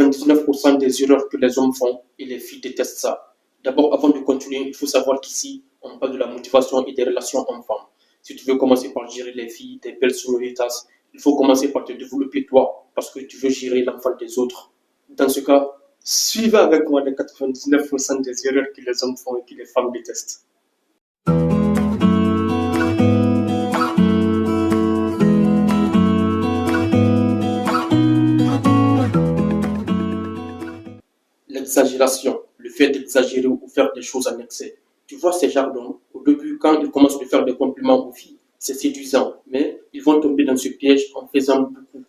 99% des erreurs que les hommes font et les filles détestent ça. D'abord, avant de continuer, il faut savoir qu'ici, on parle de la motivation et des relations hommes-femmes. Si tu veux commencer par gérer les filles, des belles sonoritas, il faut commencer par te développer toi, parce que tu veux gérer l'enfant des autres. Dans ce cas, suivez avec moi les 99% des erreurs que les hommes font et que les femmes détestent. L'exagération, le fait d'exagérer ou faire des choses en excès. Tu vois ces jardins, au début, quand ils commencent à faire des compliments aux filles, c'est séduisant, mais ils vont tomber dans ce piège en faisant beaucoup.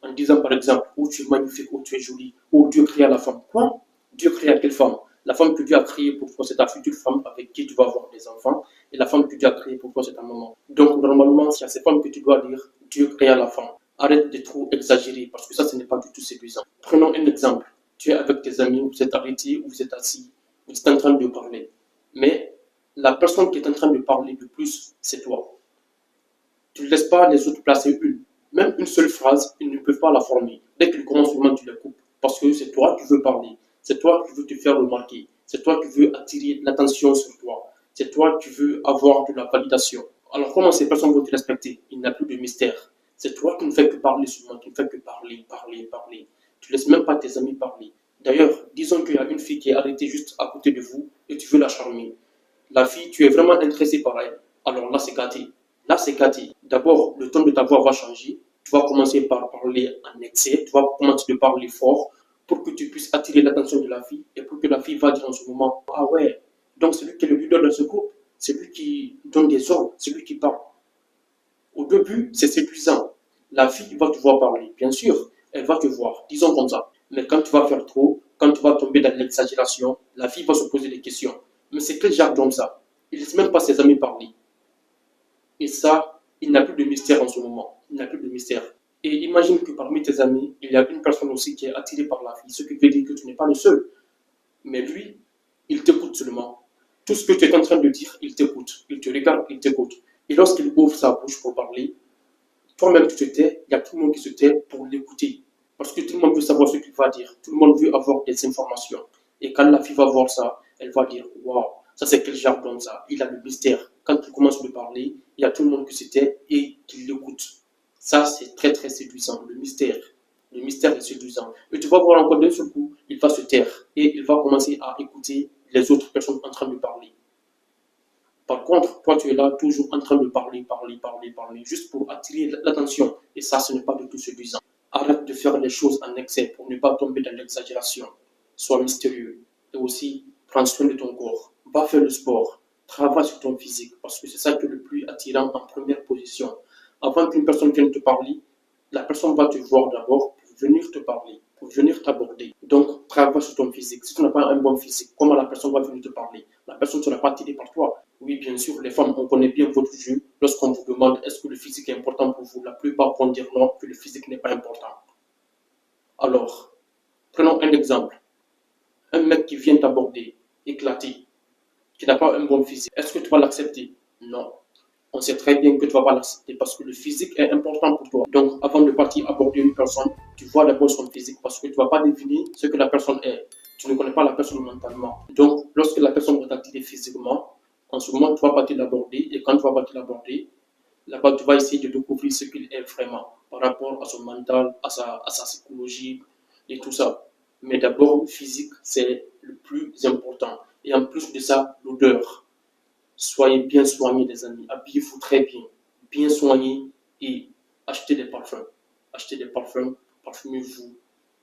En disant par exemple, oh tu es magnifique, oh tu es jolie, oh Dieu créa la femme. Quoi? Dieu créa quelle femme? La femme que Dieu a créée pour toi, c'est ta future femme avec qui tu vas avoir des enfants, et la femme que Dieu a créée pour toi, c'est ta maman. Donc normalement, c'est à ces femmes que tu dois dire, Dieu créa la femme. Arrête de trop exagérer, parce que ça, ce n'est pas du tout séduisant. Prenons un exemple. Tu es avec tes amis, vous êtes arrêtés, vous êtes assis, vous êtes en train de parler. Mais la personne qui est en train de parler le plus, c'est toi. Tu ne laisses pas les autres placer une. Même une seule phrase, ils ne peuvent pas la former. Dès qu'ils commencent seulement, tu les coupes. Parce que c'est toi qui veux parler. C'est toi qui veux te faire remarquer. C'est toi qui veux attirer l'attention sur toi. C'est toi qui veux avoir de la validation. Alors comment ces personnes vont te respecter? Il n'y a plus de mystère. C'est toi qui ne fais que parler seulement, qui ne fais que parler, parler, parler. Tu ne laisses même pas tes amis parler. D'ailleurs, disons qu'il y a une fille qui est arrêtée juste à côté de vous et tu veux la charmer. La fille, tu es vraiment intéressé par elle. Alors là, c'est gâté. Là, c'est gâté. D'abord, le ton de ta voix va changer. Tu vas commencer par parler en excès. Tu vas commencer de parler fort pour que tu puisses attirer l'attention de la fille et pour que la fille va dire en ce moment, ah ouais, donc c'est lui qui est le leader de ce groupe. C'est lui qui donne des ordres. C'est lui qui parle. Au début, c'est séduisant. La fille va te voir parler. Bien sûr, elle va te voir. Disons comme ça. Mais quand tu vas faire trop, quand tu vas tomber dans l'exagération, la fille va se poser des questions. Mais c'est quel genre d'homme ça? Il ne laisse même pas ses amis parler. Et ça, il n'y a plus de mystère en ce moment. Il n'y a plus de mystère. Et imagine que parmi tes amis, il y a une personne aussi qui est attirée par la fille. Ce qui veut dire que tu n'es pas le seul. Mais lui, il t'écoute seulement. Tout ce que tu es en train de dire, il t'écoute. Il te regarde, il t'écoute. Et lorsqu'il ouvre sa bouche pour parler, toi-même tu te tais, il y a tout le monde qui se tait pour l'écouter. Parce que tout le monde veut savoir ce qu'il va dire. Tout le monde veut avoir des informations. Et quand la fille va voir ça, elle va dire, waouh, ça c'est quel genre d'homme ça? Il a le mystère. Quand il commence à parler, il y a tout le monde qui se tait et qui l'écoute. Ça, c'est très très séduisant, le mystère. Le mystère est séduisant. Et tu vas voir encore d'un seul coup, il va se taire et il va commencer à écouter les autres personnes en train de parler. Par contre, toi, tu es là toujours en train de parler, parler, parler, parler, juste pour attirer l'attention. Et ça, ce n'est pas du tout séduisant. Arrête de faire les choses en excès pour ne pas tomber dans l'exagération. Sois mystérieux. Et aussi, prends soin de ton corps. Va faire le sport. Travaille sur ton physique parce que c'est ça qui est le plus attirant en première position. Avant qu'une personne vienne te parler, la personne va te voir d'abord pour venir te parler, pour venir t'aborder. Donc, travaille sur ton physique. Si tu n'as pas un bon physique, comment la personne va venir te parler? La personne ne sera pas attirée par toi. Oui, bien sûr, les femmes, on connaît bien votre jeu. Lorsqu'on vous demande est-ce que le physique est important pour vous, la plupart vont dire non, que le physique n'est pas important. Alors, prenons un exemple. Un mec qui vient t'aborder, éclaté, qui n'a pas un bon physique, est-ce que tu vas l'accepter? Non. On sait très bien que tu ne vas pas l'accepter parce que le physique est important pour toi. Donc, avant de partir aborder une personne, tu vois d'abord son physique parce que tu ne vas pas deviner ce que la personne est. Tu ne connais pas la personne mentalement. Donc, lorsque la personne va t'attirer physiquement, en ce moment, tu vas partir l'aborder et quand tu vas partir l'aborder, là-bas, tu vas essayer de découvrir ce qu'il est vraiment par rapport à son mental, à sa psychologie et tout ça. Mais d'abord, le physique, c'est le plus important. Et en plus de ça, l'odeur. Soyez bien soignés, les amis. Habillez-vous très bien. Bien soignés et achetez des parfums. Achetez des parfums, parfumez-vous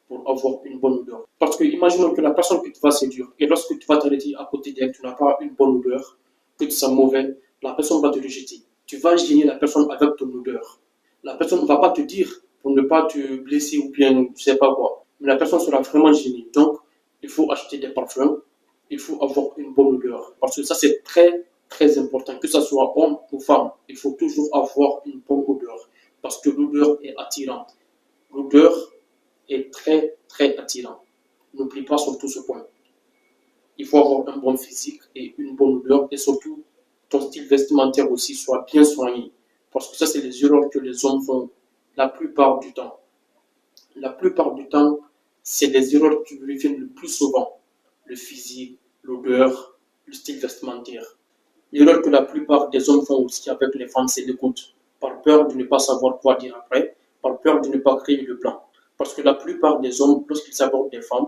pour avoir une bonne odeur. Parce que imaginons que la personne que tu vas séduire et lorsque tu vas t'arrêter à côté d'elle, tu n'as pas une bonne odeur, que tu sens mauvais, la personne va te rejeter. Tu vas gêner la personne avec ton odeur. La personne ne va pas te dire pour ne pas te blesser ou bien je ne sais pas quoi. Mais la personne sera vraiment gênée. Donc, il faut acheter des parfums. Il faut avoir une bonne odeur. Parce que ça, c'est très, très important. Que ce soit homme ou femme, il faut toujours avoir une bonne odeur. Parce que l'odeur est attirante. L'odeur est très, très attirante. N'oublie pas surtout ce point. Il faut avoir un bon physique et une bonne odeur. Et surtout, ton style vestimentaire aussi soit bien soigné. Parce que ça, c'est les erreurs que les hommes font la plupart du temps. La plupart du temps, C'est les erreurs qui reviennent le plus souvent. Le physique, l'odeur, le style vestimentaire. L'erreur que la plupart des hommes font aussi avec les femmes, c'est l'écoute. Par peur de ne pas savoir quoi dire après, par peur de ne pas créer le plan. Parce que la plupart des hommes, lorsqu'ils abordent des femmes,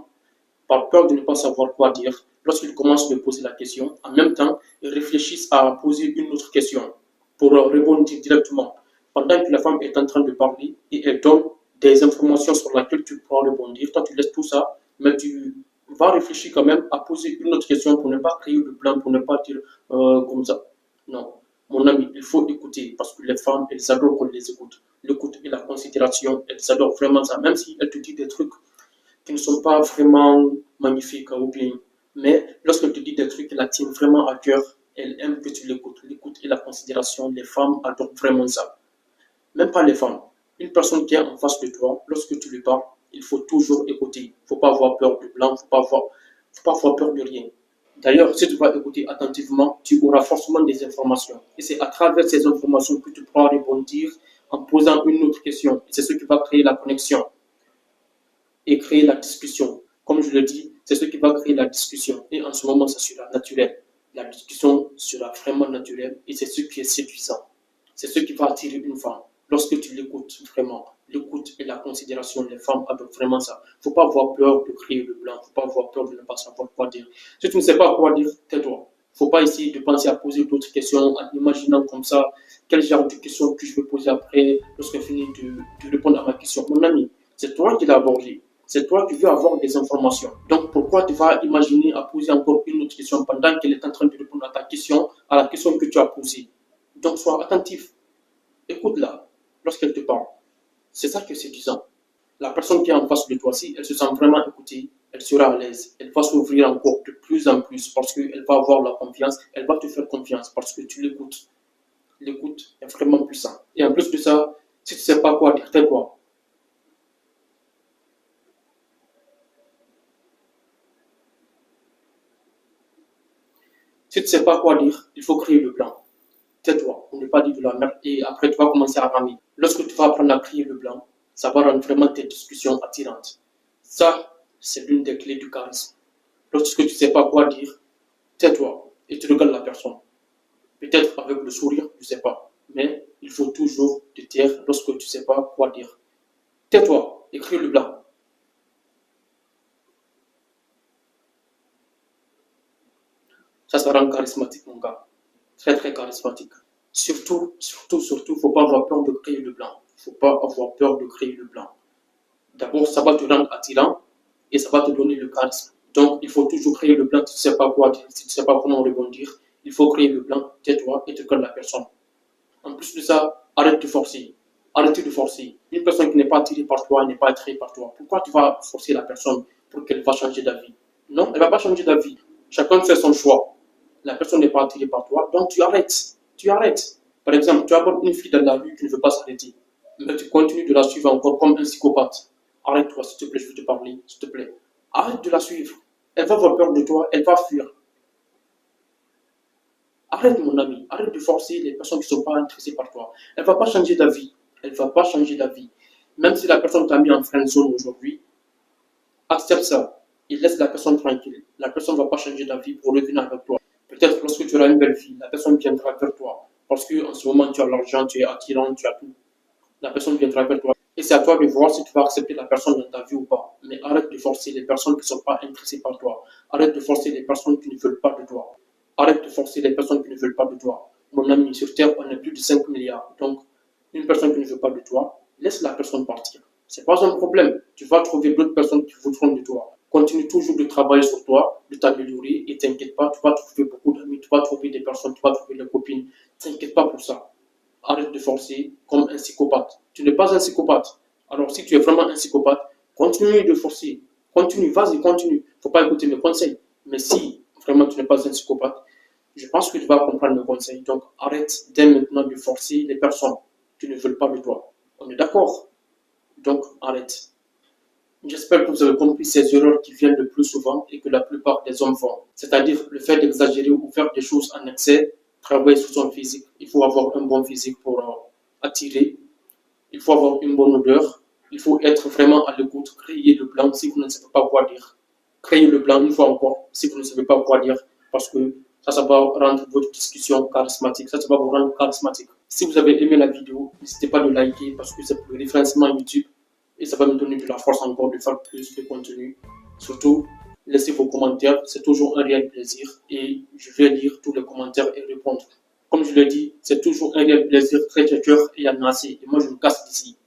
par peur de ne pas savoir quoi dire, lorsqu'ils commencent à poser la question, en même temps, ils réfléchissent à poser une autre question pour répondre directement. Pendant que la femme est en train de parler et elle donne des informations sur lesquelles tu pourras rebondir, toi tu laisses tout ça, mais tu vas réfléchir quand même à poser une autre question pour ne pas créer le plan, pour ne pas dire comme ça. Non, mon ami, il faut écouter parce que les femmes, elles adorent qu'on les écoute. L'écoute et la considération, elles adorent vraiment ça, même si elles te disent des trucs qui ne sont pas vraiment magnifiques ou bien. Mais lorsqu'elle te dit des trucs qui la tiennent vraiment à cœur, elle aime que tu l'écoutes. L'écoute et la considération, les femmes adorent vraiment ça. Même pas les femmes. Une personne qui est en face de toi, lorsque tu lui parles, il faut toujours écouter. Il ne faut pas avoir peur du blanc, il ne faut pas avoir peur de rien. D'ailleurs, si tu vas écouter attentivement, tu auras forcément des informations. Et c'est à travers ces informations que tu pourras rebondir en posant une autre question. C'est ce qui va créer la connexion et créer la discussion. Comme je le dis, c'est ce qui va créer la discussion. Et en ce moment, ça sera naturel. La discussion sera vraiment naturelle et c'est ce qui est séduisant. C'est ce qui va attirer une femme. Lorsque tu l'écoutes vraiment, l'écoute et la considération, les femmes adorent vraiment ça. Il ne faut pas avoir peur de créer le blanc. Il ne faut pas avoir peur de ne pas savoir quoi dire. Si tu ne sais pas quoi dire, tais-toi. Il ne faut pas essayer de penser à poser d'autres questions en imaginant comme ça quel genre de questions que je vais poser après lorsque je finis de répondre à ma question. Mon ami, c'est toi qui l'as abordé. C'est toi qui veux avoir des informations. Donc, pourquoi tu vas imaginer à poser encore une autre question pendant qu'elle est en train de répondre à ta question, à la question que tu as posée. Donc, sois attentif. Écoute-la lorsqu'elle te parle. C'est ça que c'est séduisant. La personne qui est en face de toi, si elle se sent vraiment écoutée, elle sera à l'aise. Elle va s'ouvrir encore de plus en plus parce qu'elle va avoir la confiance. Elle va te faire confiance parce que tu l'écoutes. L'écoute est vraiment puissant. Et en plus de ça, si tu ne sais pas quoi dire, tais-toi. Si tu ne sais pas quoi dire, il faut créer le plan. Tais-toi, on ne pas dire de la merde et après tu vas commencer à ramer. Lorsque tu vas apprendre à créer le plan, ça va rendre vraiment tes discussions attirantes. Ça, c'est l'une des clés du charisme. Lorsque tu ne sais pas quoi dire, tais-toi et tu regardes la personne. Peut-être avec le sourire, je ne sais pas. Mais il faut toujours te taire lorsque tu ne sais pas quoi dire. Tais-toi, écris le plan. Ça rend charismatique, mon gars. Très, très charismatique. Surtout, faut pas avoir peur de créer le blanc. Faut pas avoir peur de créer le blanc. D'abord, ça va te rendre attirant et ça va te donner le charisme. Donc, il faut toujours créer le blanc. Si tu ne sais pas quoi dire, si tu ne sais pas comment rebondir, il faut créer le blanc, tais-toi et te colle la personne. En plus de ça, arrête de forcer. Arrêtez de forcer. Une personne qui n'est pas attirée par toi n'est pas attirée par toi. Pourquoi tu vas forcer la personne pour qu'elle va changer d'avis? Non, elle ne va pas changer d'avis. Chacun fait son choix. La personne n'est pas attirée par toi, donc tu arrêtes. Tu arrêtes. Par exemple, tu abordes une fille dans la rue qui ne veut pas s'arrêter, mais tu continues de la suivre encore comme un psychopathe. Arrête-toi, s'il te plaît, je veux te parler, s'il te plaît. Arrête de la suivre. Elle va avoir peur de toi, elle va fuir. Arrête, mon ami, arrête de forcer les personnes qui ne sont pas intéressées par toi. Elle ne va pas changer d'avis. Elle ne va pas changer d'avis. Même si la personne t'a mis en friend zone aujourd'hui, accepte ça. Et laisse la personne tranquille. La personne ne va pas changer d'avis pour revenir avec toi. Peut-être lorsque tu auras une belle fille, la personne viendra vers toi. Parce qu'en ce moment, tu as l'argent, tu es attirant, tu as tout. La personne viendra vers toi. Et c'est à toi de voir si tu vas accepter la personne dans ta vie ou pas. Mais arrête de forcer les personnes qui ne sont pas intéressées par toi. Arrête de forcer les personnes qui ne veulent pas de toi. Arrête de forcer les personnes qui ne veulent pas de toi. Mon ami, sur Terre, on est plus de 5 milliards. Donc, une personne qui ne veut pas de toi, laisse la personne partir. C'est pas un problème. Tu vas trouver d'autres personnes qui voudront de toi. Continue toujours de travailler sur toi, de t'améliorer et t'inquiète pas, tu vas trouver beaucoup d'amis, tu vas trouver des personnes, tu vas trouver des copines. T'inquiète pas pour ça. Arrête de forcer comme un psychopathe. Tu n'es pas un psychopathe. Alors si tu es vraiment un psychopathe, continue de forcer. Continue, vas-y, continue. Faut pas écouter mes conseils. Mais si vraiment tu n'es pas un psychopathe, je pense que tu vas comprendre mes conseils. Donc arrête dès maintenant de forcer les personnes qui ne veulent pas de toi. On est d'accord? Donc arrête. J'espère que vous avez compris ces erreurs qui viennent le plus souvent et que la plupart des hommes font. C'est-à-dire le fait d'exagérer ou faire des choses en excès, travailler sur son physique. Il faut avoir un bon physique pour attirer. Il faut avoir une bonne odeur. il faut être vraiment à l'écoute, créer le plan si vous ne savez pas quoi dire. Créez le plan une fois encore si vous ne savez pas quoi dire, parce que ça va rendre votre discussion charismatique, ça va vous rendre charismatique. Si vous avez aimé la vidéo, n'hésitez pas à le liker parce que c'est pour le référencement YouTube et ça va me donner de la force encore de faire plus de contenu. Surtout, laissez vos commentaires, c'est toujours un réel plaisir et je vais lire tous les commentaires et répondre. Comme je l'ai dit, c'est toujours un réel plaisir, très de cœur et à merci. Et moi, je me casse d'ici.